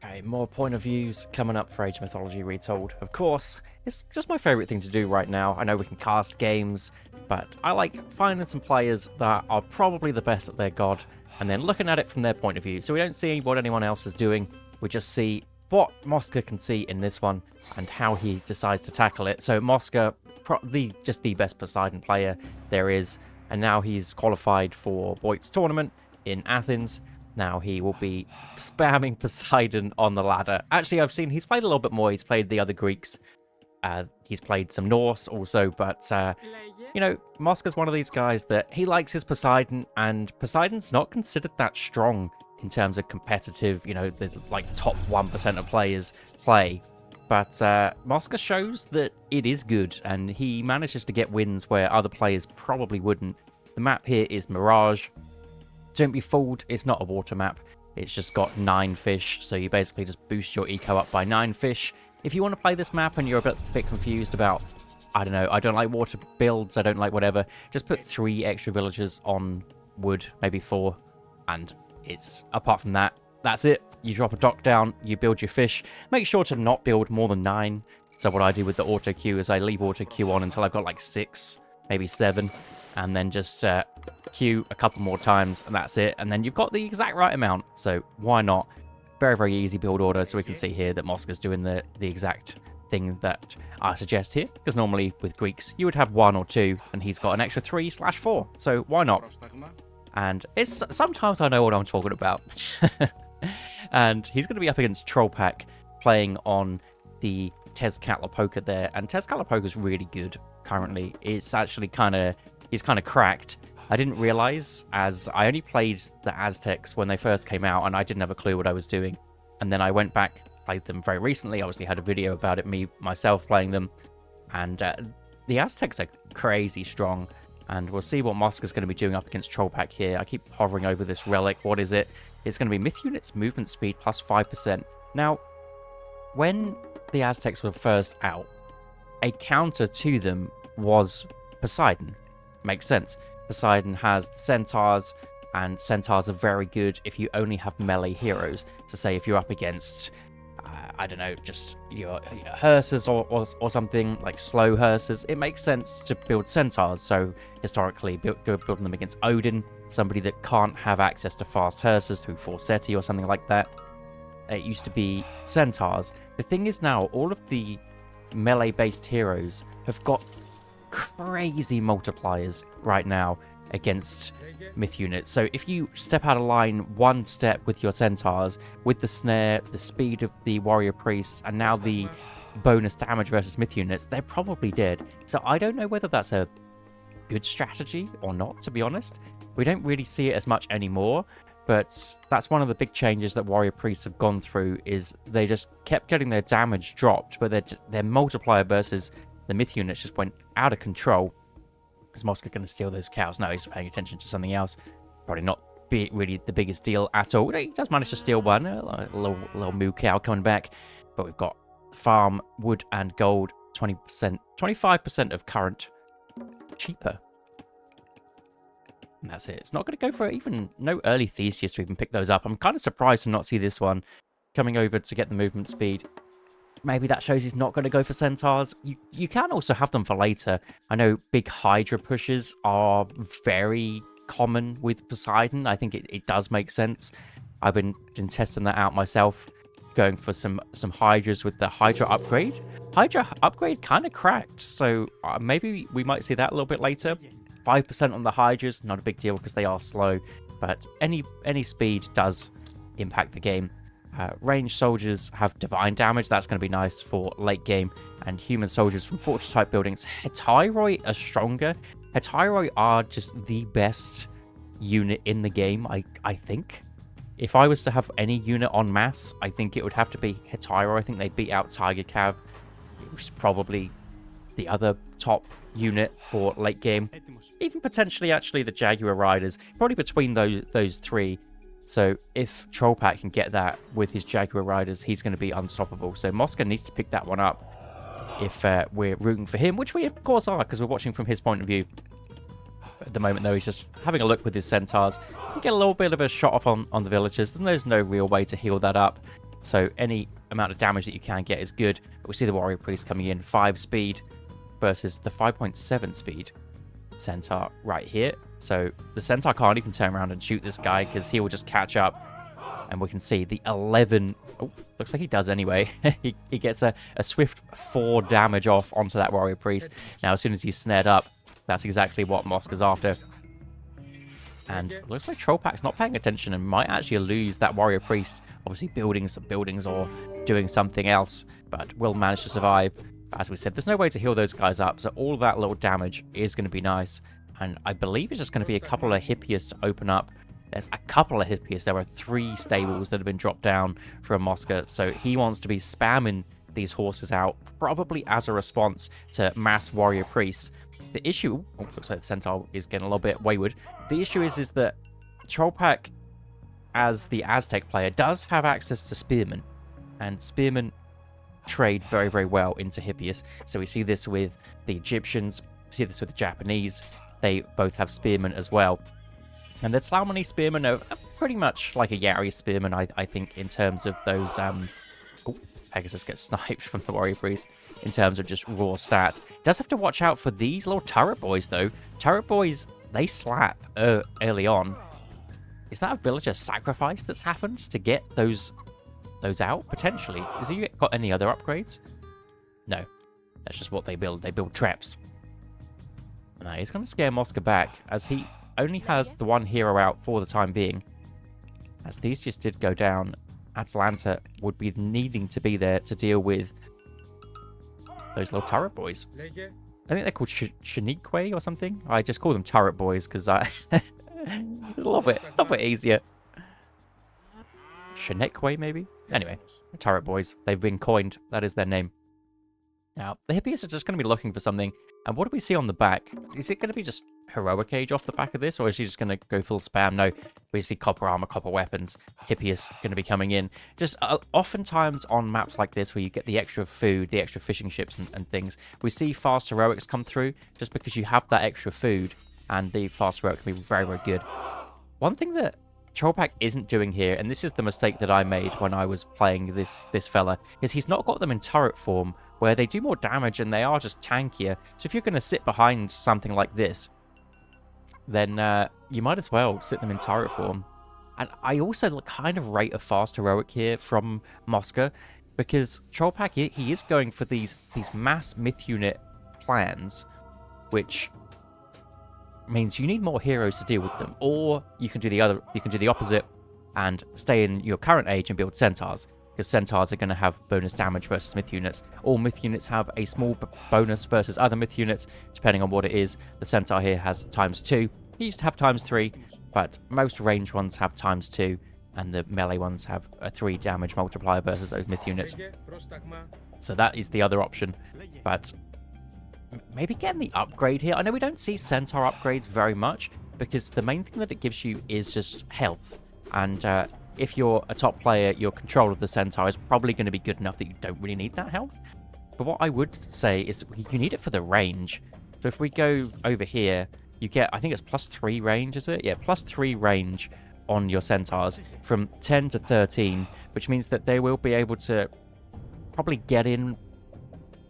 Okay, more point of views coming up for Age of Mythology Retold. Of course, it's just my favourite thing to do right now. I know we can cast games, but I like finding some players that are probably the best at their god, and then looking at it from their point of view. So we don't see what anyone else is doing, we just see what Mosca can see in this one, and how he decides to tackle it. So Mosca, just the best Poseidon player there is, and now he's qualified for Voigt's tournament in Athens. Now he will be spamming Poseidon on the ladder. Actually, I've seen he's played a little bit more. He's played the other Greeks. He's played some Norse also, but, you know, Mosca's one of these guys that he likes his Poseidon, and Poseidon's not considered that strong in terms of competitive, you know, the like top 1% of players play. But Mosca shows that it is good, and he manages to get wins where other players probably wouldn't. The map here is Mirage. Don't be fooled, it's not a water map. It's just got 9 fish, so you basically just boost your eco up by 9 fish. If you want to play this map and you're a bit confused about, I don't know, I don't like water builds, I don't like whatever, just put 3 extra villagers on wood, maybe 4, and it's, apart from that, that's it. You drop a dock down, you build your fish. Make sure to not build more than 9. So what I do with the auto queue is I leave auto queue on until I've got like 6, maybe 7. And then just queue a couple more times, and that's it. And then you've got the exact right amount, so why not? Very, very easy build order, so we can see here that Mosca's doing the exact thing that I suggest here, because normally with Greeks, you would have 1 or 2, and he's got an extra 3/4, so why not? And it's sometimes I know what I'm talking about. And he's going to be up against Trollpack, playing on the Tezcatlipoca there, and Tezcatlipoca's really good currently. It's actually he's kind of cracked. I didn't realize, as I only played the Aztecs when they first came out, and I didn't have a clue what I was doing. And then I went back, played them very recently, obviously had a video about it, myself playing them. And the Aztecs are crazy strong, and we'll see what Mosca's going to be doing up against Trollpack here. I keep hovering over this relic. What is it? It's going to be Myth Units movement speed plus 5%. Now, when the Aztecs were first out, a counter to them was Poseidon. Makes sense. Poseidon has the centaurs, and centaurs are very good if you only have melee heroes. So say if you're up against, I don't know, just your hearses or something, like slow hearses, it makes sense to build centaurs. So historically, building them against Odin, somebody that can't have access to fast hearses through Forseti or something like that. It used to be centaurs. The thing is now, all of the melee-based heroes have got crazy multipliers right now against myth units. So if you step out of line 1 step with your centaurs, with the snare, the speed of the warrior priests, and now the bonus damage versus myth units, they're probably dead. So I don't know whether that's a good strategy or not, to be honest. We don't really see it as much anymore, but that's one of the big changes that warrior priests have gone through, is they just kept getting their damage dropped, but their multiplier versus the myth units just went out of control. Is Mosca going to steal those cows? No, he's paying attention to something else. Probably not really the biggest deal at all. He does manage to steal one, a little moo cow coming back. But we've got farm, wood, and gold. 20%, 25% of current. Cheaper. And that's it. It's not going to go for even no early Theseus to even pick those up. I'm kind of surprised to not see this one coming over to get the movement speed. Maybe that shows he's not going to go for centaurs. You can also have them for later. I know big Hydra pushes are very common with Poseidon. I think it does make sense. I've been testing that out myself, going for some Hydras with the Hydra upgrade. Hydra upgrade kind of cracked, so maybe we might see that a little bit later. 5% on the Hydras, not a big deal because they are slow, but any speed does impact the game. Ranged soldiers have divine damage. That's going to be nice for late game. And human soldiers from fortress type buildings. Hetairoi are stronger. Hetairoi are just the best unit in the game, I think. If I was to have any unit en masse, I think it would have to be Hetairoi. I think they beat out Tiger Cav, which is probably the other top unit for late game. Even potentially actually the Jaguar Riders. Probably between those 3. So if Trollpack can get that with his Jaguar Riders, he's going to be unstoppable. So Mosca needs to pick that one up if we're rooting for him, which we of course are, because we're watching from his point of view. At the moment, though, he's just having a look with his centaurs. He can get a little bit of a shot off on the villagers. There's no real way to heal that up. so any amount of damage that you can get is good. But we see the Warrior Priest coming in 5 speed versus the 5.7 speed Centaur right here. So the Centaur can't even turn around and shoot this guy because he will just catch up. And we can see the 11... Oh, looks like he does anyway. he gets a swift 4 damage off onto that Warrior Priest. Now, as soon as he's snared up, that's exactly what Moska's after. And it looks like Trollpack's not paying attention and might actually lose that Warrior Priest. Obviously building some buildings or doing something else, but will manage to survive. As we said, there's no way to heal those guys up, so all that little damage is going to be nice. And I believe it's just going to be a couple of Hippias to open up. There's a couple of Hippias. There are 3 stables that have been dropped down from Moska, so he wants to be spamming these horses out, probably as a response to mass Warrior Priests. The issue... Oh, looks like the Centaur is getting a little bit wayward. The issue is that Trollpack, as the Aztec player, does have access to Spearmen, and Spearmen trade very, very well into Hippias. So we see this with the Egyptians, we see this with the Japanese. They both have Spearmen as well. And the Tlaumani Spearmen are pretty much like a Yari Spearman, I think, in terms of those... Oh, Pegasus gets sniped from the Warrior Priest in terms of just raw stats. Does have to watch out for these little turret boys, though. Turret boys, they slap early on. Is that a villager sacrifice that's happened to get those out, potentially? Has he got any other upgrades? No. That's just what they build. They build traps. No, he's going to scare Moska back, as he only has the one hero out for the time being. As these just did go down, Atalanta would be needing to be there to deal with those little turret boys. I think they're called Shanique or something. I just call them turret boys because it's a little bit easier. Shanique, maybe? Anyway, turret boys. They've been coined. That is their name. Now, the Hippias are just going to be looking for something. And what do we see on the back? Is it going to be just Heroic Age off the back of this? Or is he just going to go full spam? No, we see copper armor, copper weapons. Hippias going to be coming in. Just oftentimes on maps like this where you get the extra food, the extra fishing ships and things, we see fast heroics come through just because you have that extra food. And the fast heroic can be very, very good. One thing that Trollpack isn't doing here, and this is the mistake that I made when I was playing this fella, is he's not got them in turret form, where they do more damage and they are just tankier. So if you're going to sit behind something like this, then you might as well sit them in turret form. And I also kind of rate a fast heroic here from Moska, because Trollpack, he is going for these mass myth unit plans, which means you need more heroes to deal with them, or you can do the opposite and stay in your current age and build centaurs, because centaurs are going to have bonus damage versus myth units. All myth units have a small bonus versus other myth units, depending on what it is. The centaur here has ×2. He used to have ×3, but most range ones have ×2, and the melee ones have a 3 damage multiplier versus those myth units. So that is the other option, but maybe getting the upgrade here. I know we don't see centaur upgrades very much, because the main thing that it gives you is just health. And if you're a top player, your control of the centaur is probably going to be good enough that you don't really need that health. But what I would say is you need it for the range. So if we go over here, you get, I think it's +3 range, is it? Yeah, +3 range on your centaurs from 10 to 13, which means that they will be able to probably get in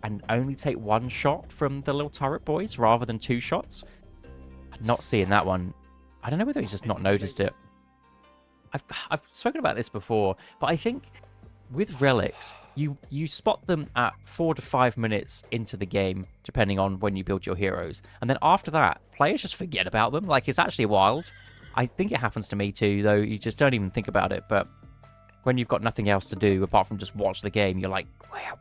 and only take 1 shot from the little turret boys rather than 2 shots. I'm not seeing that one. I don't know whether he's just not noticed it. I've spoken about this before, but I think with relics, you spot them at 4 to 5 minutes into the game, depending on when you build your heroes. And then after that, players just forget about them. Like, it's actually wild. I think it happens to me too, though you just don't even think about it. But when you've got nothing else to do apart from just watch the game, you're like,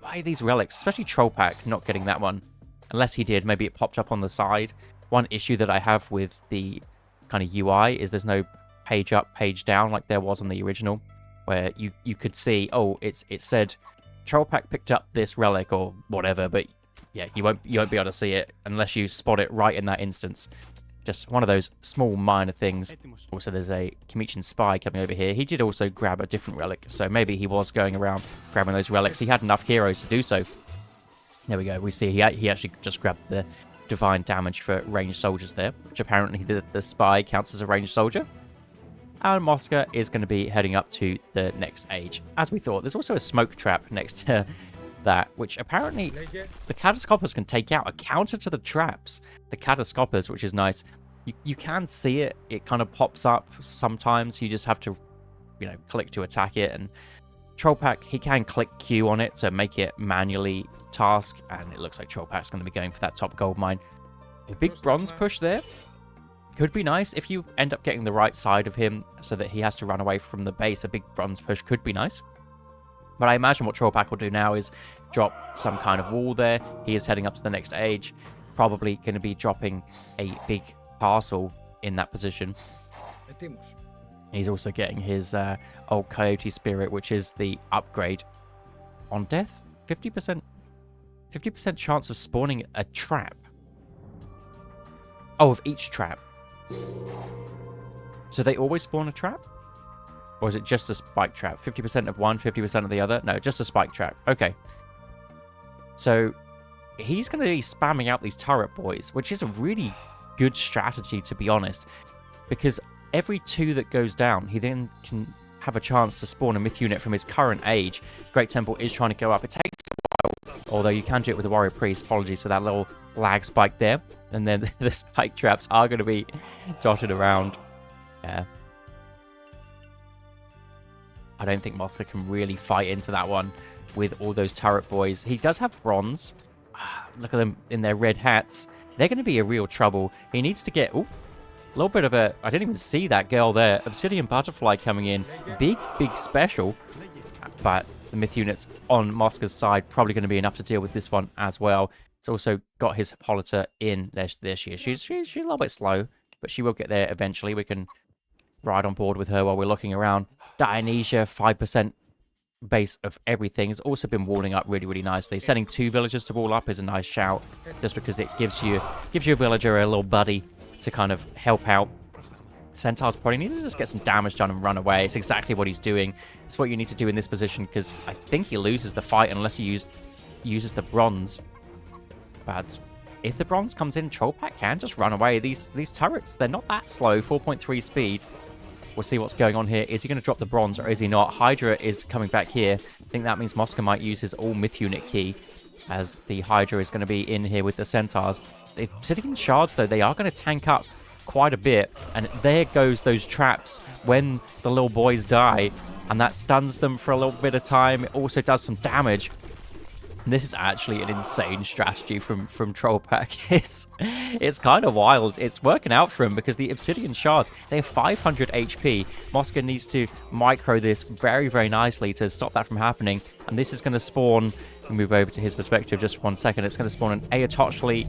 why are these relics? Especially Trollpack not getting that one. Unless he did, maybe it popped up on the side. One issue that I have with the kind of UI is there's no page up, page down like there was on the original, where you could see, oh, it said Trollpack picked up this relic or whatever, but yeah, you won't be able to see it unless you spot it right in that instance. Just one of those small minor things. Also, there's a Comitian spy coming over here. He did also grab a different relic, so maybe he was going around grabbing those relics. He had enough heroes to do so. There we go. We see he actually just grabbed the divine damage for ranged soldiers there, which apparently the spy counts as a ranged soldier. And Mosca is going to be heading up to the next age, as we thought. There's also a smoke trap next to that, which apparently the catascoppers can take out, a counter to the traps. The catascoppers, which is nice. You can see it. It kind of pops up sometimes. You just have to, you know, click to attack it. And Trollpack, he can click Q on it to make it manually task. And it looks like Trollpack's going to be going for that top gold mine. A big bronze push there. Could be nice if you end up getting the right side of him so that he has to run away from the base. A big bronze push could be nice. But I imagine what Trollpack will do now is drop some kind of wall there. He is heading up to the next age. Probably going to be dropping a big castle in that position. He's also getting his old Coyote Spirit, which is the upgrade. On death, 50% chance of spawning a trap. Oh, of each trap. So they always spawn a trap? Or is it just a spike trap? 50% of one, 50% of the other? No, just a spike trap. Okay. So he's going to be spamming out these turret boys, which is a really good strategy, to be honest. Because every 2 that goes down, he then can have a chance to spawn a myth unit from his current age. Great Temple is trying to go up. It takes a while, although you can do it with the Warrior Priest. Apologies for that little lag spike there. And then the spike traps are going to be dotted around. Yeah. I don't think Mosca can really fight into that one with all those turret boys. He does have bronze. Look at them in their red hats. They're going to be a real trouble. He needs to get... Ooh, a little bit of a... I didn't even see that girl there. Obsidian Butterfly coming in. Big special. But the myth units on Mosca's side probably going to be enough to deal with this one as well. It's also got his Hippolyta in. There she is. She's a little bit slow, but she will get there eventually. We can ride on board with her while we're looking around. Dionysia, 5% base of everything. Has also been walling up really nicely. Sending 2 villagers to wall up is a nice shout, just because it gives you a villager, a little buddy to kind of help out. Centaur's probably needs to just get some damage done and run away. It's exactly what he's doing. It's what you need to do in this position, because I think he loses the fight unless he uses the bronze. But if the bronze comes in, Trollpack can just run away. These turrets, they're not that slow. 4.3 speed. We'll see what's going on here. Is he going to drop the bronze or is he not? Hydra is coming back here. I think that means Mosca might use his all myth unit key, as the Hydra is going to be in here with the Centaurs. The Obsidian Shards, though, they are going to tank up quite a bit. And there goes those traps when the little boys die. And that stuns them for a little bit of time. It also does some damage. And this is actually an insane strategy from Trollpack. It's kind of wild. It's working out for him because the Obsidian Shards, they have 500 HP. Mosca needs to micro this very nicely to stop that from happening. And this is going to spawn... We'll move over to his perspective just 1 second. It's going to spawn an Aetochli,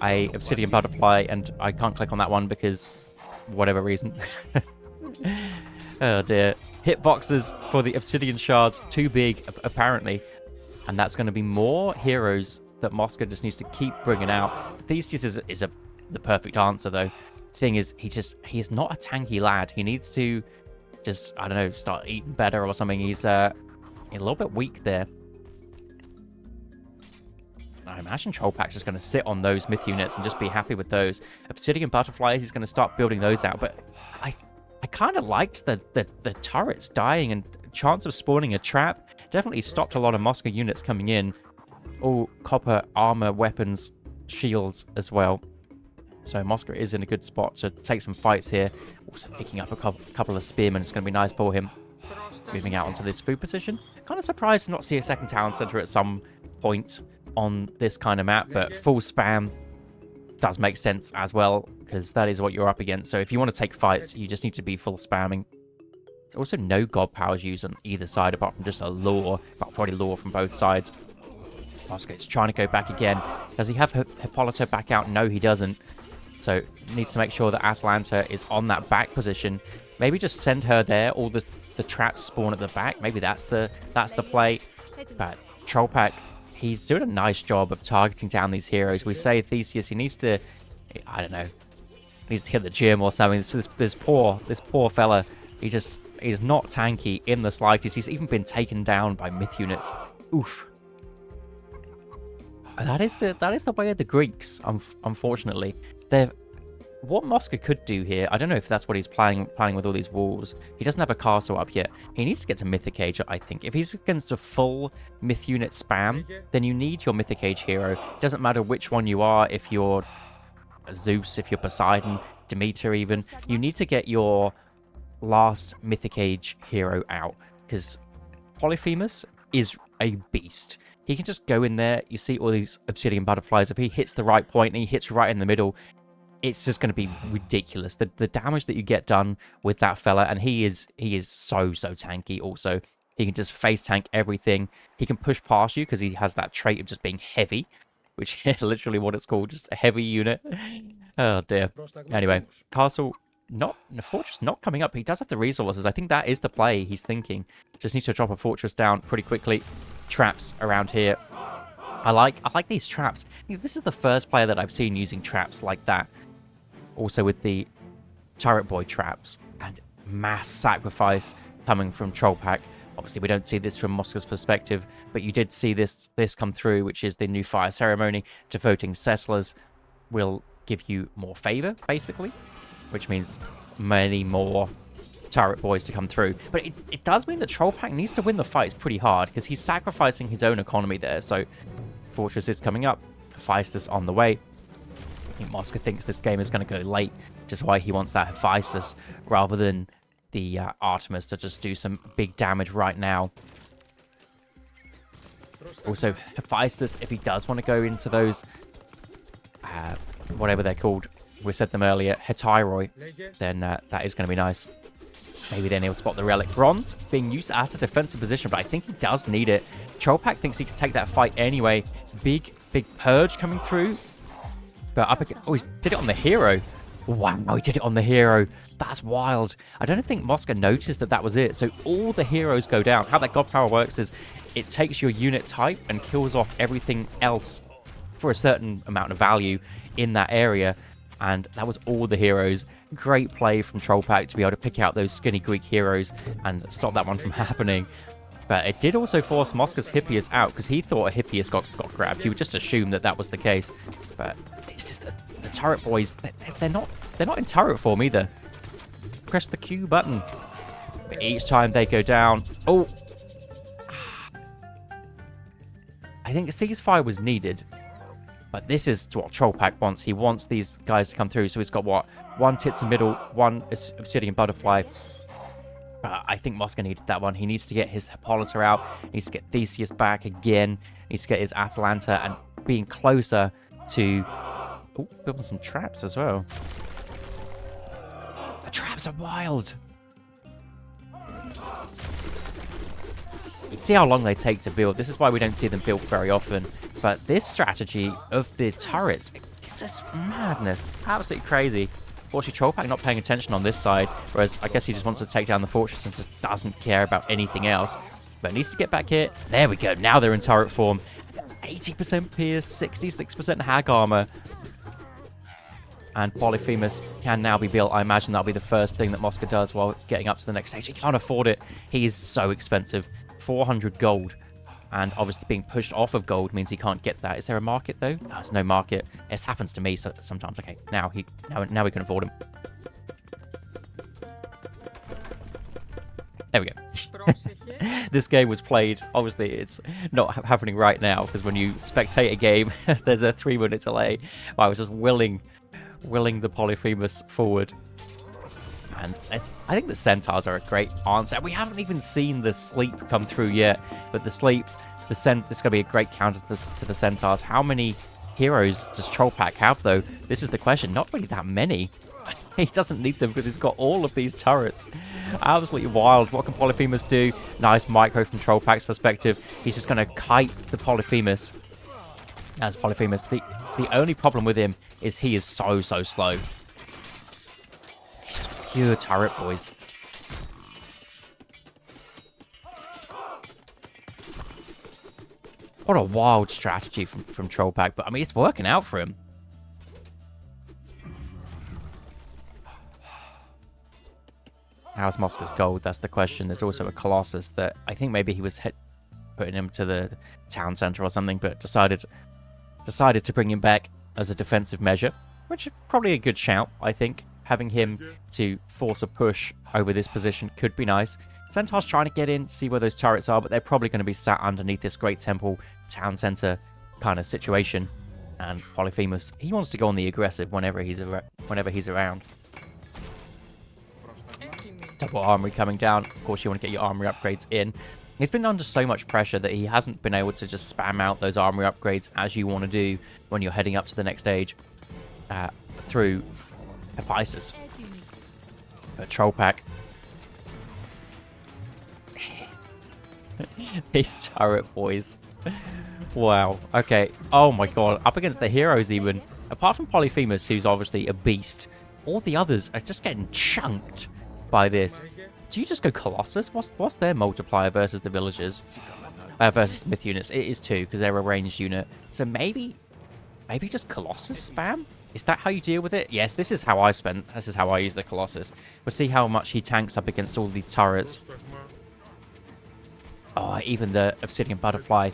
a Obsidian Butterfly, and I can't click on that one because whatever reason. Oh dear. Hitboxes for the Obsidian Shards, too big, apparently. And that's going to be more heroes that Mosca just needs to keep bringing out. Theseus is the perfect answer, though. The thing is, he is not a tanky lad. He needs to just, I don't know, start eating better or something. He's a little bit weak there. I imagine Trollpack's just going to sit on those myth units and just be happy with those. Obsidian Butterflies, he's going to start building those out. But I kind of liked the turrets dying and chance of spawning a trap. Definitely stopped a lot of Mosca units coming in. All copper armor, weapons, shields as well. So Mosca is in a good spot to take some fights here. Also picking up a couple of spearmen. It's going to be nice for him. Moving out onto this food position. Kind of surprised to not see a second town center at some point on this kind of map, but full spam does make sense as well, because that is what you're up against. So if you want to take fights, you just need to be full spamming. There's also no god powers used on either side, apart from just a lure, but probably lure from both sides. Mosca is trying to go back again. Does he have Hippolyta back out? No, he doesn't. So needs to make sure that Atalanta is on that back position. Maybe just send her there. All the traps spawn at the back. Maybe that's the play. But Trollpack, he's doing a nice job of targeting down these heroes. We say Theseus, he needs to, I don't know, needs to hit the gym or something. This poor fella, he's not tanky in the slightest. He's even been taken down by myth units. Oof. That is the way of the Greeks, unfortunately. what Mosca could do here, I don't know if that's what he's planning with all these walls. He doesn't have a castle up yet. He needs to get to Mythic Age, I think. If he's against a full Myth unit spam, then you need your Mythic Age hero. Doesn't matter which one you are, if you're Zeus, if you're Poseidon, Demeter even. You need to get your last Mythic Age hero out, because Polyphemus is a beast. He can just go in there, you see all these obsidian butterflies. If he hits the right point and he hits right in the middle, it's just going to be ridiculous. The damage that you get done with that fella, and he is so tanky also. He can just face tank everything. He can push past you because he has that trait of just being heavy, which is literally what it's called, just a heavy unit. Oh dear. Anyway, castle, fortress not coming up. He does have the resources. I think that is the play he's thinking. Just needs to drop a fortress down pretty quickly. Traps around here. I like these traps. This is the first player that I've seen using traps like that. Also with the turret boy traps and mass sacrifice coming from Troll Pack. Obviously, we don't see this from Mosca's perspective, but you did see this come through, which is the new fire ceremony. Devoting Ceslas will give you more favor, basically, which means many more turret boys to come through. But it does mean that Troll Pack needs to win the fights pretty hard, because he's sacrificing his own economy there. So Fortress is coming up. Hephaestus on the way. I think Mosca thinks this game is going to go late, which is why he wants that Hephaestus rather than the Artemis to just do some big damage right now. Also, Hephaestus, if he does want to go into those, whatever they're called, we said them earlier, Hetyroi, then that is going to be nice. Maybe then he'll spot the relic. Bronze being used as a defensive position, but I think he does need it. Troll Pack thinks he can take that fight anyway. Big purge coming through. But up again. Oh, he did it on the hero. Wow, he did it on the hero. That's wild. I don't think Mosca noticed that was it. So all the heroes go down. How that god power works is it takes your unit type and kills off everything else for a certain amount of value in that area. And that was all the heroes. Great play from Troll Pack to be able to pick out those skinny Greek heroes and stop that one from happening. But it did also force Mosca's Hippias out, because he thought a Hippias got grabbed. He would just assume that was the case. But this is the turret boys. They're not in turret form either. Press the Q button. But each time they go down. Oh, I think a ceasefire was needed. But this is what Troll Pack wants. He wants these guys to come through. So he's got what? One Tits in the middle, one Obsidian Butterfly. I think Mosca needed that one. He needs to get his Hippolyta out. He needs to get Theseus back again. He needs to get his Atalanta and being closer to... Oh, building some traps as well. The traps are wild. You see how long they take to build. This is why we don't see them built very often. But this strategy of the turrets, it's just madness. Absolutely crazy. Fortunately, Troll Pack not paying attention on this side, whereas I guess he just wants to take down the fortress and just doesn't care about anything else. But needs to get back here. There we go. Now they're in turret form. 80% Pierce, 66% Hag Armor. And Polyphemus can now be built. I imagine that'll be the first thing that Mosca does while getting up to the next stage. He can't afford it. He is so expensive. 400 gold. And obviously being pushed off of gold means he can't get that. Is there a market though? No, there's no market. This happens to me sometimes. Okay, now we can afford him. There we go. This game was played. Obviously, it's not happening right now because when you spectate a game, there's a 3-minute delay. I was just willing the Polyphemus forward. And I think the Centaurs are a great answer. We haven't even seen the Sleep come through yet, but the Sleep, this is going to be a great counter to the Centaurs. How many heroes does Troll Pack have, though? This is the question. Not really that many. He doesn't need them because he's got all of these turrets. Absolutely wild. What can Polyphemus do? Nice micro from Troll Pack's perspective. He's just going to kite the Polyphemus. As Polyphemus, the only problem with him is he is so slow. Pure turret, boys. What a wild strategy from Troll Pack, but I mean, it's working out for him. How's Mosca's gold? That's the question. There's also a Colossus that I think maybe he was putting him to the town center or something, but decided to bring him back as a defensive measure. which is probably a good shout, I think. Having him to force a push over this position could be nice. Centaur's trying to get in, see where those turrets are, but they're probably going to be sat underneath this Great Temple town center kind of situation. And Polyphemus, he wants to go on the aggressive whenever he's around. Double armory coming down. Of course, you want to get your armory upgrades in. He's been under so much pressure that he hasn't been able to just spam out those armory upgrades as you want to do when you're heading up to the next stage through Hephaestus. But Troll Pack. These turret boys. Wow. Okay. Oh my god. Up against the heroes even. Apart from Polyphemus, who's obviously a beast, all the others are just getting chunked by this. Do you just go Colossus? What's their multiplier versus the villagers? Versus the myth units? It is 2, because they're a ranged unit. So maybe just Colossus spam? Is that how you deal with it? Yes, this is how I use the Colossus. We'll see how much he tanks up against all these turrets. Oh, even the Obsidian Butterfly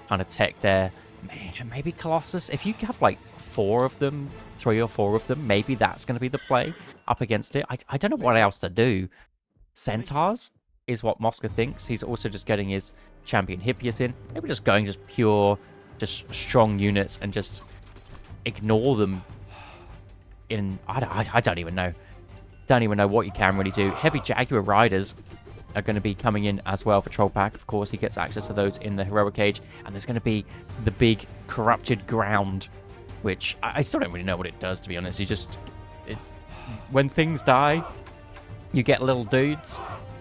kind of tech there. Man, maybe Colossus. If you have like 4 of them, 3 or 4 of them, maybe that's going to be the play up against it. I don't know what else to do. Centaurs is what Mosca thinks. He's also just getting his champion Hippias in. Maybe just going just pure, just strong units and just ignore them in... I don't even know. Don't even know what you can really do. Heavy Jaguar Riders are going to be coming in as well for Troll Pack. Of course, he gets access to those in the Heroic Age. And there's going to be the big Corrupted Ground, which I still don't really know what it does, to be honest. You just... when things die, you get little dudes.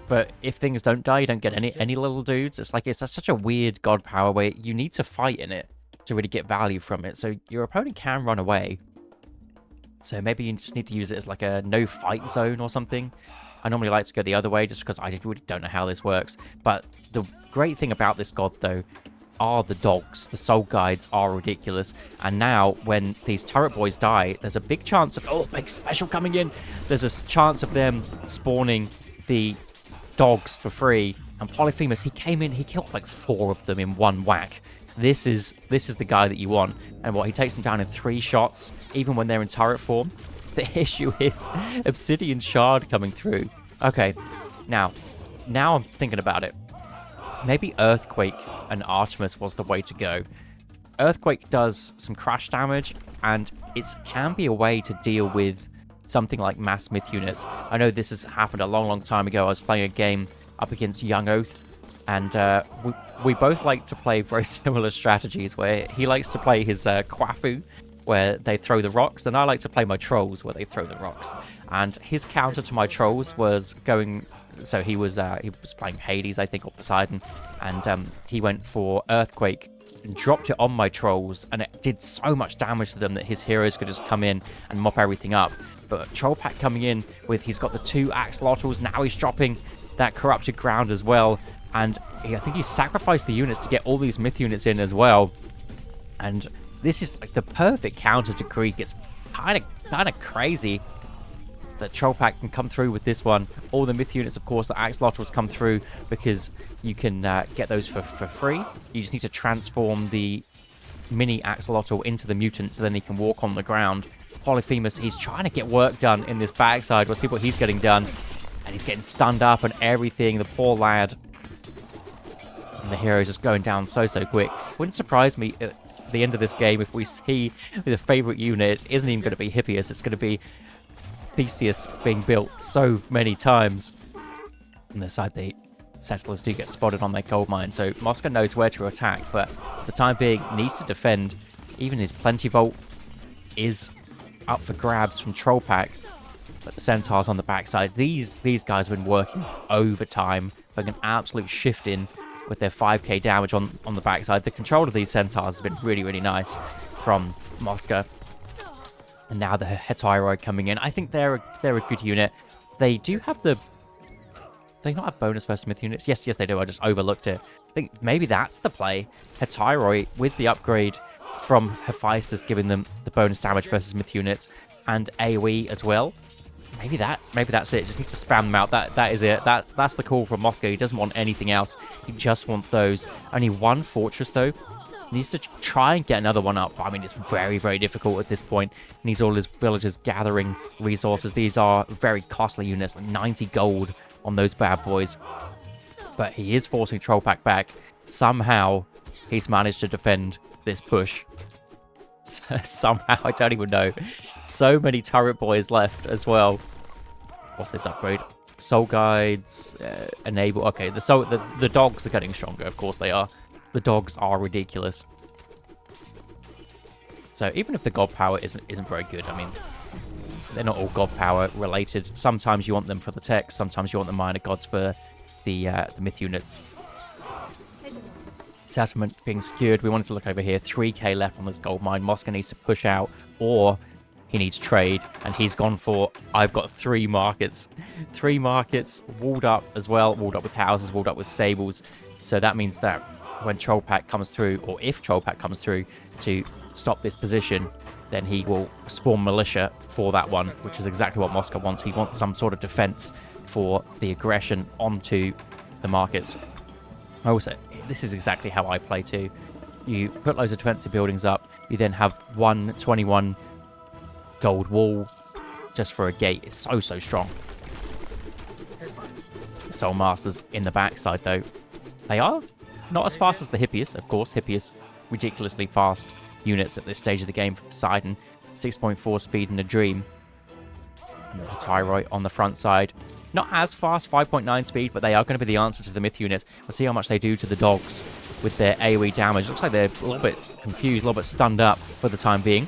But if things don't die, you don't get any little dudes. It's like it's such a weird god power where you need to fight in it to really get value from it. So your opponent can run away. So maybe you just need to use it as like a no-fight zone or something. I normally like to go the other way just because I really don't know how this works. But the great thing about this god, though, are the dogs. The soul guides are ridiculous. And now, when these turret boys die, there's a big chance of... oh, big special coming in! There's a chance of them spawning the dogs for free. And Polyphemus, he came in, he killed like 4 of them in one whack. This is the guy that you want. And what, he takes them down in 3 shots, even when they're in turret form. The issue is Obsidian Shard coming through. Okay, now I'm thinking about it. Maybe Earthquake and Artemis was the way to go. Earthquake does some crash damage, and it can be a way to deal with something like mass myth units. I know this has happened a long time ago. I was playing a game up against Young Oath, and we both like to play very similar strategies, where he likes to play his Kwafu, where they throw the rocks, and I like to play my trolls, where they throw the rocks. And his counter to my trolls was going... so he was playing Hades, I think, or Poseidon, and he went for Earthquake and dropped it on my trolls, and it did so much damage to them that his heroes could just come in and mop everything up. But Troll Pack coming in with... he's got the 2 axolotls, now he's dropping that Corrupted Ground as well, and I think he sacrificed the units to get all these myth units in as well. And this is like the perfect counter to Greek. It's kind of crazy that Troll Pack can come through with this one. All the myth units, of course, the axolotls come through because you can get those for free. You just need to transform the mini axolotl into the mutant so then he can walk on the ground. Polyphemus, he's trying to get work done in this backside. We'll see what he's getting done. And he's getting stunned up and everything. The poor lad. And the hero's just going down so quick. Wouldn't surprise me at the end of this game if we see the favorite unit isn't even going to be Hippias. It's going to be Theseus being built so many times. On the side, the settlers do get spotted on their gold mine, so Mosca knows where to attack, but for the time being needs to defend. Even his Plentyvolt is up for grabs from Troll Pack, but the Centaurs on the backside, these guys have been working overtime, like an absolute shift in with their 5k damage on the backside. The control of these Centaurs has been really nice from Mosca. And now the Hetyroi coming in. I think they're a good unit. They do have the... they not have bonus versus myth units? Yes, they do. I just overlooked it. I think maybe that's the play. Hetyroi with the upgrade from Hephaestus giving them the bonus damage versus myth units and AoE as well. Maybe that's it. Just needs to spam them out. That is it. That's the call from Mosca. He doesn't want anything else. He just wants those. Only 1 fortress though. Needs to try and get another one up. I mean, it's very, very difficult at this point. Needs all his villagers gathering resources. These are very costly units, like 90 gold on those bad boys. But he is forcing Trollpack back. Somehow, he's managed to defend this push. Somehow, I don't even know. So many turret boys left as well. What's this upgrade? Soul guides, enable. Okay, the dogs are getting stronger. Of course they are. The dogs are ridiculous. So even if the god power isn't very good, I mean, they're not all god power related. Sometimes you want them for the tech. Sometimes you want the minor gods for the myth units. Settlement being secured. We wanted to look over here. 3k left on this gold mine. Mosca needs to push out, or he needs trade, and he's gone for, I've got 3 markets. 3 markets, walled up as well, walled up with houses, walled up with stables. So that means that when Trollpack comes through, or if Trollpack comes through to stop this position, then he will spawn militia for that one, which is exactly what Mosca wants. He wants some sort of defense for the aggression onto the markets. Also, this is exactly how I play too. You put loads of defensive buildings up, you then have 121 gold wall just for a gate. It's so strong. The Soul Masters in the backside though, they are not as fast as the Hippias, of course. Hippias, ridiculously fast units at this stage of the game from Poseidon. 6.4 speed in a dream. And the Tyroi on the front side. Not as fast, 5.9 speed, but they are going to be the answer to the myth units. We'll see how much they do to the dogs with their AoE damage. Looks like they're a little bit confused, a little bit stunned up for the time being.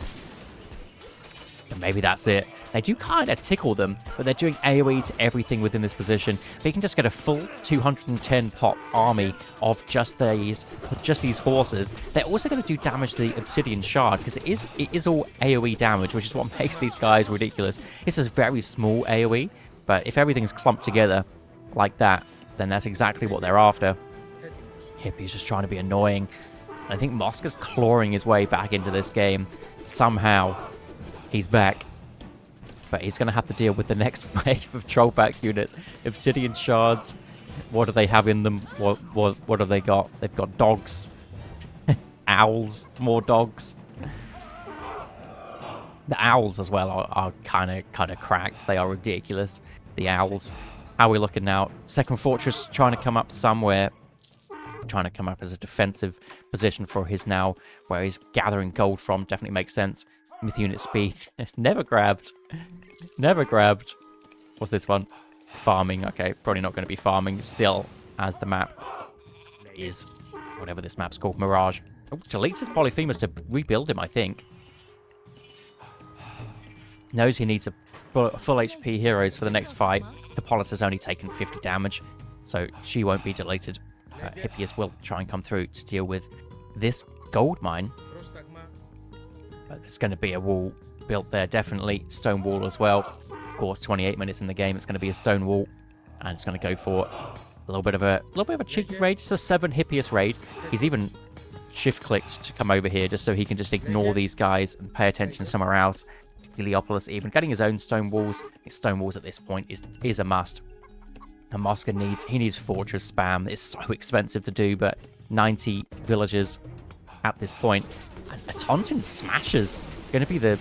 And maybe that's it. They do kind of tickle them, but they're doing AoE to everything within this position. They can just get a full 210 pop army of just these horses. They're also going to do damage to the Obsidian Shard, because it is all AoE damage, which is what makes these guys ridiculous. It's a very small AoE, but if everything's clumped together like that, then that's exactly what they're after. Hippie's just trying to be annoying. And I think Mosca's clawing his way back into this game. Somehow, he's back. But he's going to have to deal with the next wave of Trollpack units. Obsidian Shards. What do they have in them? What have they got? They've got dogs. Owls. More dogs. The owls as well are kind of cracked. They are ridiculous. The owls. How are we looking now? Second Fortress trying to come up somewhere. Trying to come up as a defensive position for his now, where he's gathering gold from. Definitely makes sense. Myth unit speed. Never grabbed. Never grabbed. What's this one? Farming. Okay, probably not going to be farming still, as the map is whatever this map's called. Mirage. Oh, deletes his Polyphemus to rebuild him, I think. Knows he needs a full HP heroes for the next fight. Hippolyta's only taken 50 damage, so she won't be deleted. Hippias will try and come through to deal with this gold mine. But there's going to be a wall built there, definitely. Stone wall as well. Of course, 28 minutes in the game, it's going to be a stone wall. And it's going to go for a little bit of a cheeky raid. Just a 7 Hippias raid. He's even shift-clicked to come over here just so he can just ignore these guys and pay attention somewhere else. Heliopolis even getting his own stone walls. His stone walls at this point is a must. And Mosca needs fortress spam. It's so expensive to do, but 90 villagers at this point. And a Taunting Smashers going to be the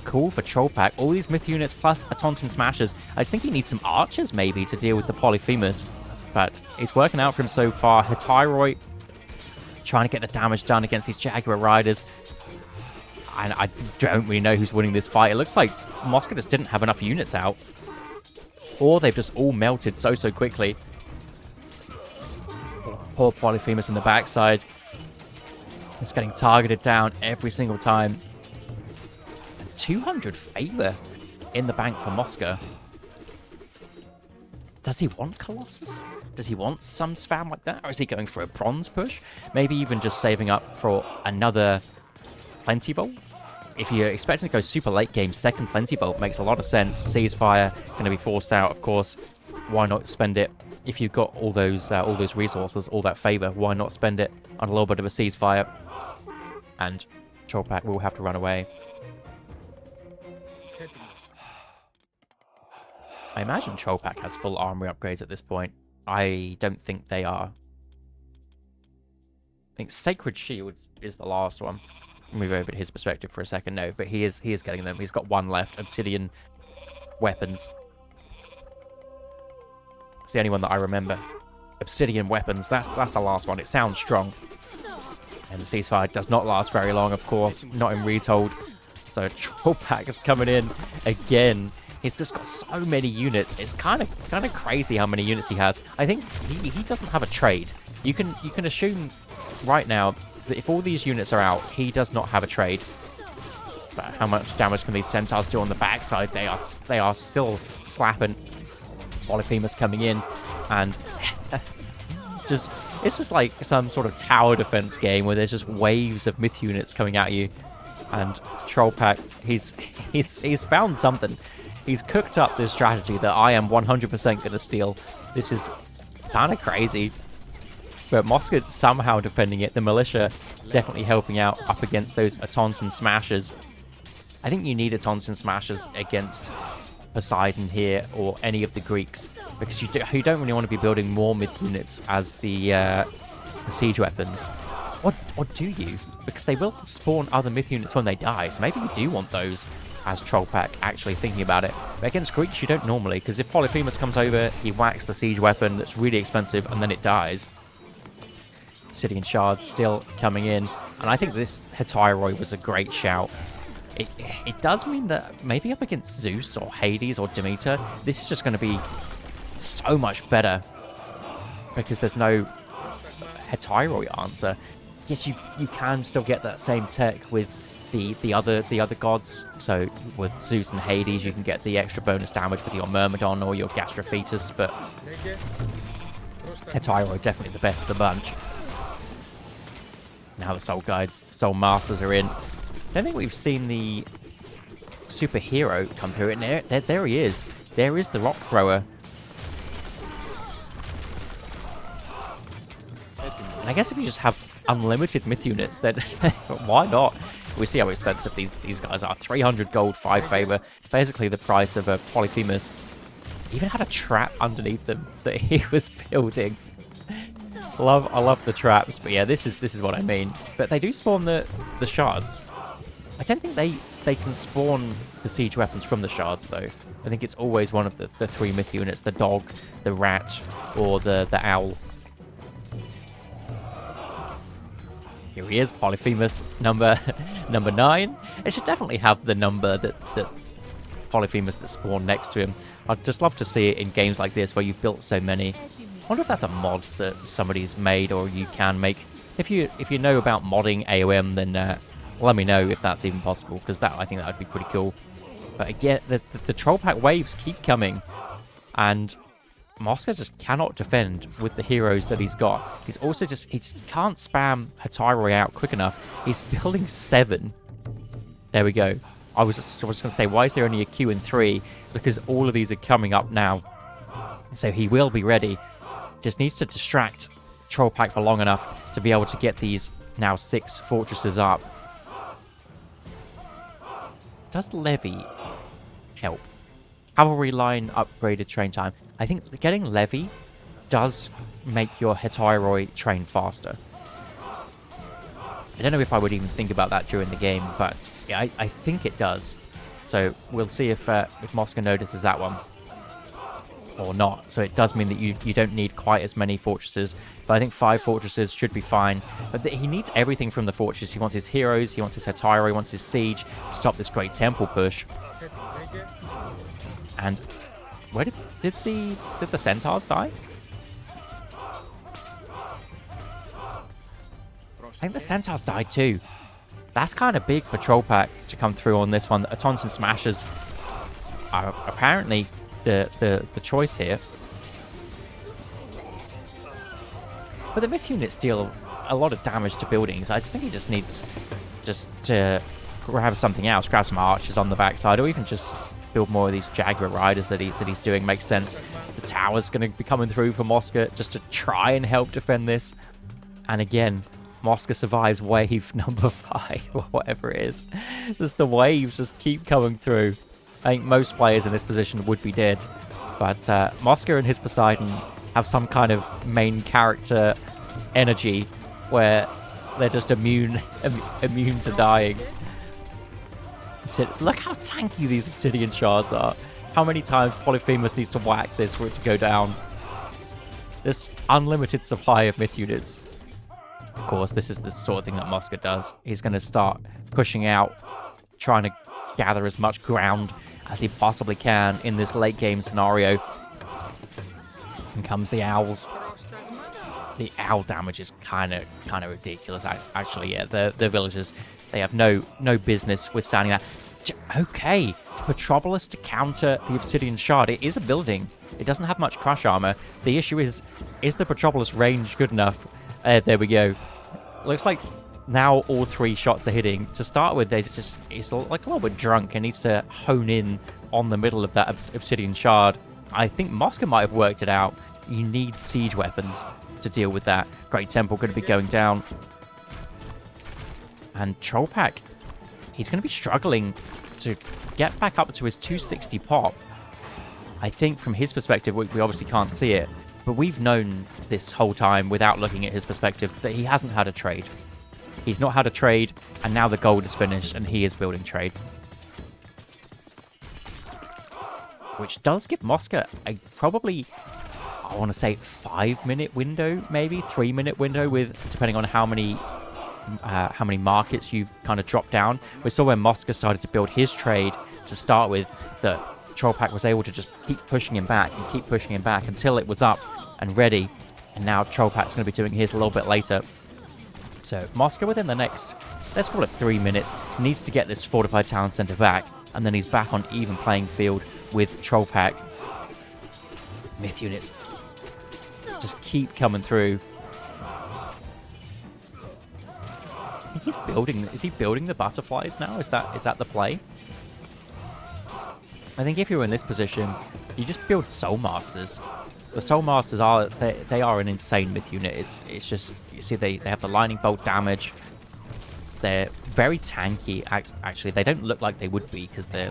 call for Trollpack. All these myth units plus a Taunting Smashers. I just think he needs some archers maybe to deal with the Polyphemus, but it's working out for him so far. Tyroi trying to get the damage done against these Jaguar Riders. And I don't really know who's winning this fight. It looks like Mosca just didn't have enough units out. Or they've just all melted so quickly. Poor Polyphemus in the backside. It's getting targeted down every single time. And 200 favor in the bank for Mosca. Does he want Colossus? Does he want some spam like that? Or is he going for a bronze push? Maybe even just saving up for another Plenty Bolt? If you're expecting to go super late game, second Plenty Bolt makes a lot of sense. Ceasefire going to be forced out, of course. Why not spend it? If you've got all those resources, all that favor, why not spend it on a little bit of a ceasefire? And Trollpack will have to run away. I imagine Trollpack has full armory upgrades at this point. I don't think they are think Sacred Shield is the last one. Move over to his perspective for a second. No, but he is getting them. He's got one left. Obsidian weapons. It's the only one that I remember. Obsidian weapons. That's the last one. It sounds strong. And the ceasefire does not last very long, of course. Not in Retold. So Trollpack is coming in again. He's just got so many units. It's kind of crazy how many units he has. I think he doesn't have a trade. You can assume right now that if all these units are out, he does not have a trade. But how much damage can these centaurs do on the backside? They are still slapping. Polyphemus coming in, and it's just like some sort of tower defense game where there's just waves of myth units coming at you. And Trollpack, he's found something. He's cooked up this strategy that I am 100% going to steal. This is kind of crazy. But Mosca somehow defending it. The militia definitely helping out up against those Atonson Smashers. I think you need Atonson Smashers against Poseidon here or any of the Greeks, because you don't really want to be building more myth units as the siege weapons. Or do you? Because they will spawn other myth units when they die, so maybe you do want those as Trollpack, actually thinking about it. But against Greeks you don't normally, because if Polyphemus comes over, he whacks the siege weapon that's really expensive and then it dies. Obsidian Shards still coming in, and I think this Hetyroi was a great shout. It does mean that maybe up against Zeus or Hades or Demeter, this is just going to be so much better because there's no Hetyroi answer. Yes, you can still get that same tech with the other gods. So with Zeus and Hades, you can get the extra bonus damage with your Myrmidon or your Gastrophetus, but Hetyroi definitely the best of the bunch. Now the Soul Guides, Soul Masters are in. I don't think we've seen the superhero come through, and there he is. There is the Rock Thrower. And I guess if you just have unlimited myth units, then why not? We see how expensive these guys are. 300 gold, 5 favor. Basically the price of a Polyphemus. Even had a trap underneath them that he was building. I love the traps, but yeah, this is what I mean. But they do spawn the shards. I don't think they can spawn the siege weapons from the shards, though. I think it's always one of the 3 myth units, the dog, the rat, or the owl. Here he is, Polyphemus, number 9. It should definitely have the number that Polyphemus that spawned next to him. I'd just love to see it in games like this where you've built so many. I wonder if that's a mod that somebody's made or you can make. If you know about modding AOM, then let me know if that's even possible, because I think that would be pretty cool. But again, the Trollpack waves keep coming, and Mosca just cannot defend with the heroes that he's got. He can't spam Hetyroi out quick enough. He's building 7. There we go. I was just going to say, why is there only a queue in 3? It's because all of these are coming up now. So he will be ready. Just needs to distract Trollpack for long enough to be able to get these now 6 fortresses up. Does Levy help? Cavalry line upgraded train time. I think getting Levy does make your Hetyroi train faster. I don't know if I would even think about that during the game, but yeah, I think it does. So we'll see if Mosca notices that one or not. So it does mean that you don't need quite as many fortresses, but I think 5 fortresses should be fine. But he needs everything from the fortress. He wants his heroes, he wants his Hetyroi, he wants his siege to stop this great temple push. And where did the centaurs die? I think the centaurs died too. That's kind of big for Trollpack to come through on this one. The Atonson Smashers are apparently the choice here. But the myth units deal a lot of damage to buildings. I just think he just needs to grab something else, grab some archers on the backside, or even just build more of these Jaguar Riders that he's doing. Makes sense. The tower's going to be coming through for Mosca just to try and help defend this. And again, Mosca survives wave number 5, or whatever it is. Just the waves just keep coming through. I think most players in this position would be dead. But Mosca and his Poseidon have some kind of main character energy where they're just immune to dying. Look how tanky these obsidian shards are. How many times Polyphemus needs to whack this for it to go down? This unlimited supply of myth units. Of course, this is the sort of thing that Mosca does. He's going to start pushing out, trying to gather as much ground as he possibly can in this late game scenario. And comes the owls. The owl damage is kind of ridiculous, actually. Yeah, the villagers, they have no business withstanding that. Okay, Metropolis to counter the Obsidian Shard. It is a building. It doesn't have much crush armor. The issue is the Metropolis range good enough? There we go. Looks like now all 3 shots are hitting. To start with, he's like a little bit drunk and needs to hone in on the middle of that Obsidian Shard. I think Mosca might have worked it out. You need siege weapons to deal with that. Great Temple going to be going down. And Trollpack, he's going to be struggling to get back up to his 260 pop. I think from his perspective, we obviously can't see it, but we've known this whole time without looking at his perspective that he hasn't had a trade. He's not had a trade, and now the gold is finished, and he is building trade. Which does give Mosca a probably, I want to say, 5-minute window, maybe 3-minute window, with depending on how many markets you've kind of dropped down. We saw when Mosca started to build his trade to start with, that Trollpack was able to just keep pushing him back and keep pushing him back until it was up and ready. And now Trollpack's going to be doing his a little bit later. So Mosca within the next, let's call it 3 minutes, needs to get this fortified town center back, and then he's back on even playing field with Trollpack. Myth units just keep coming through. He's building. Is he building the butterflies now? Is that the play? I think if you're in this position, you just build Soul Masters. The Soul Masters are they are an insane myth unit. It's just, you see, they have the lightning bolt damage. They're very tanky. Actually, they don't look like they would be because they're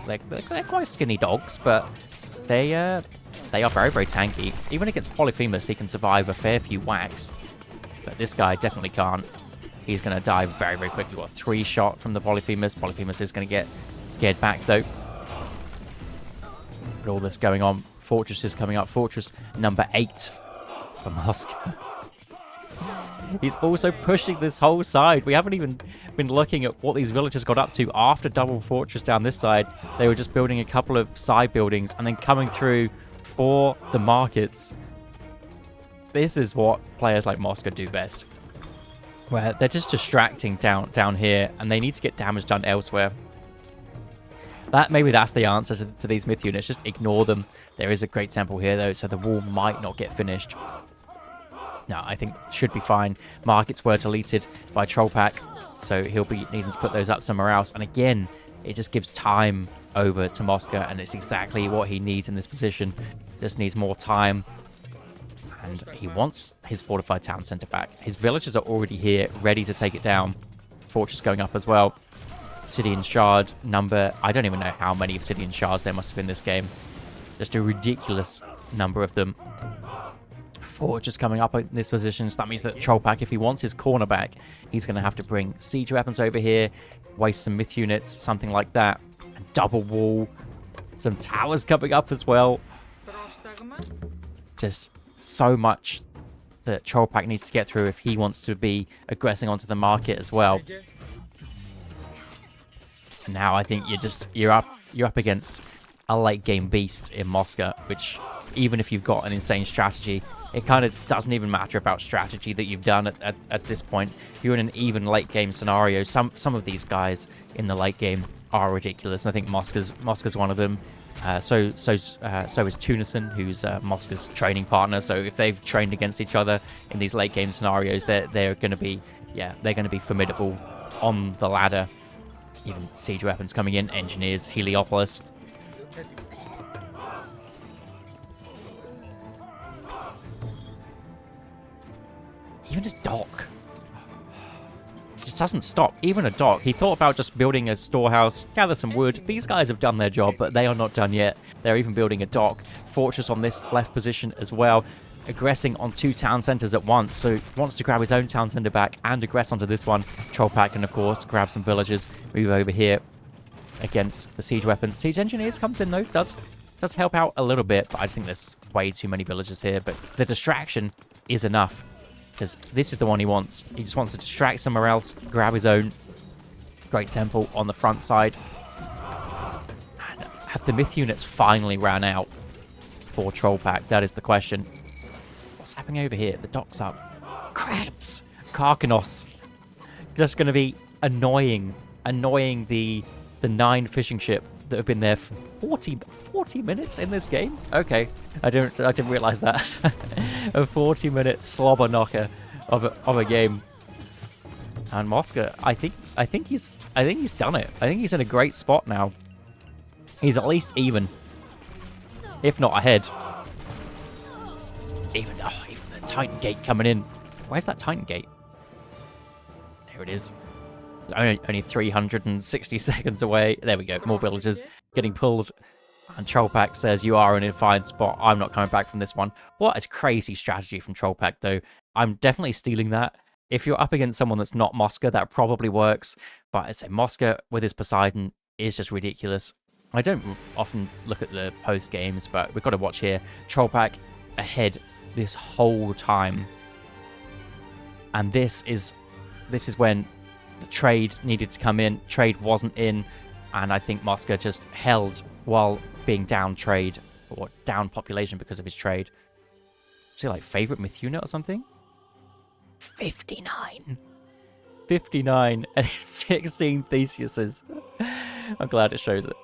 quite skinny dogs, but they are very, very tanky. Even against Polyphemus, he can survive a fair few whacks, but this guy definitely can't. He's going to die very, very quickly. Got a 3-shot from the Polyphemus. Polyphemus is going to get scared back, though. With all this going on, Fortress is coming up. Fortress number 8 for Mosca. He's also pushing this whole side. We haven't even been looking at what these villagers got up to after double Fortress down this side. They were just building a couple of side buildings and then coming through for the markets. This is what players like Mosca do best, where they're just distracting down here, and they need to get damage done elsewhere. Maybe that's the answer to these myth units. Just ignore them. There is a Great Temple here, though, so the wall might not get finished. No, I think should be fine. Markets were deleted by Trollpack, so he'll be needing to put those up somewhere else. And again, it just gives time over to Mosca, and it's exactly what he needs in this position. Just needs more time. And he wants his fortified town center back. His villagers are already here, ready to take it down. Fortress going up as well. Obsidian Shard number, I don't even know how many Obsidian Shards there must have been in this game. Just a ridiculous number of them. Fortress coming up in this position, so that means that Trollpack, if he wants his corner back, he's going to have to bring siege weapons over here, waste some myth units, something like that. And double wall. Some towers coming up as well. Just so much that Trollpack needs to get through if he wants to be aggressing onto the market as well. And now I think you're up against a late game beast in Mosca, which even if you've got an insane strategy, it kind of doesn't even matter about strategy that you've done at this point. If you're in an even late game scenario, some of these guys in the late game are ridiculous. I think Mosca's one of them. So is Tunison, who's Mosca's training partner. So if they've trained against each other in these late game scenarios, they're going to be formidable on the ladder. Even siege weapons coming in, engineers, Heliopolis. Even a dock. It just doesn't stop. Even a dock. He thought about just building a storehouse, gather some wood. These guys have done their job, but they are not done yet. They're even building a dock. Fortress on this left position as well. aggressing on 2 town centers at once, so wants to grab his own town center back and aggress onto this one. Trollpack can, of course, grab some villagers, move over here against the siege weapons. Siege engineers comes in, though, does help out a little bit, but I just think there's way too many villagers here. But the distraction is enough, because this is the one he wants. He just wants to distract somewhere else, grab his own. Great temple on the front side. And have the myth units finally ran out for Trollpack? That is the question. What's happening over here? The dock's up. Crabs! Karkanos. Just going to be annoying the 9 fishing ship that have been there for 40 minutes in this game? Okay. I didn't realize that. A 40-minute slobber knocker of a game. And Mosca, I think he's done it. I think he's in a great spot now. He's at least even, if not ahead. Even the Titan Gate coming in. Where's that Titan Gate? There it is. Only 360 seconds away. There we go. More villagers getting pulled. And Trollpack says, you are in a fine spot. I'm not coming back from this one. What a crazy strategy from Trollpack, though. I'm definitely stealing that. If you're up against someone that's not Mosca, that probably works. But I say Mosca with his Poseidon is just ridiculous. I don't often look at the post games, but we've got to watch here. Trollpack ahead this whole time. And this is when the trade needed to come in. Trade wasn't in. And I think Mosca just held while being down trade, or down population because of his trade. Is he like favorite myth unit or something? 59 and 16 Theseuses. I'm glad it shows it.